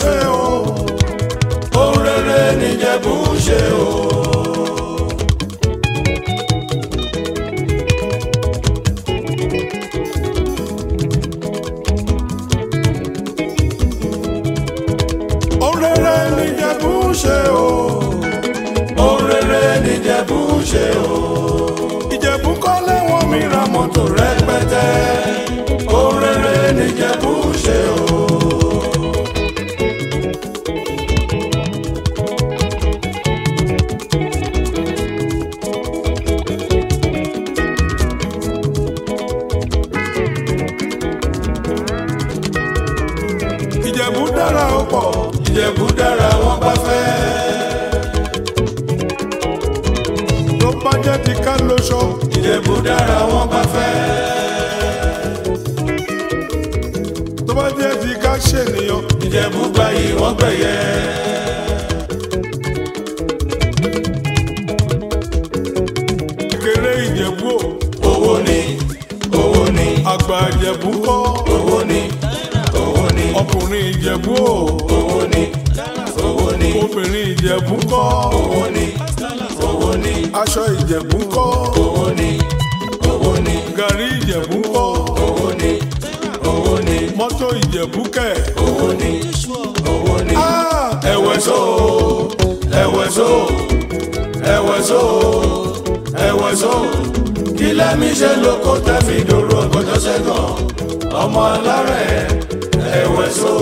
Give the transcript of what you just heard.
ṣe o. Ohun rere ni Ìjẹ̀bú ṣe o. Ohun rere ni Ìjẹ̀bú ṣe o. Ohun rere ni Ìjẹ̀bú ṣe o. Ìjẹ̀bú kọ́lé wọn mi ra mọ́tò rẹpẹtẹ. Ohun rere ni Ìjẹ̀bú ṣe o. Ìjẹ̀bú dára ó pọ̀, Ìjẹ̀bú dára wọ́n bá fẹ́. Tó bá jẹ́ ti ká lóṣọ, Ìjẹ̀bú dára wọ́n bá fẹ́. Tó bá jẹ́ ti ká ṣènìyàn, Ìjẹ̀bú gbayì wọ́n gbẹ̀yẹ. Kékeré Ìjẹ̀bú o, owó ni, owó ni. Àgbà Ìjẹ̀bú kọ́, owó ni, owó ni. Ọkùnrin Ìjẹ̀bú o, owó ni, owó ni. Obìnrin Ìjẹ̀bú kọ́, owó ni, owó ni. Aṣọ Ìjẹ̀bú kọ́, owó ni, owó ni. Gàrí Ìjẹ̀bú kọ́, owó ni, owó ni. Mọ́tò Ìjẹ̀bú kẹ̀, owó ni, owó ni. Ẹ̀wẹ̀ so, ẹ̀wẹ̀ so, ẹ̀wẹ̀ so, ẹ̀wẹ̀ so. Kí lẹ́mí ṣe lóko tẹ́ fi dòrò ọgọ́jọ́ sẹ́gàn. Ọmọ alárẹ̀ ẹ̀wẹ̀ so.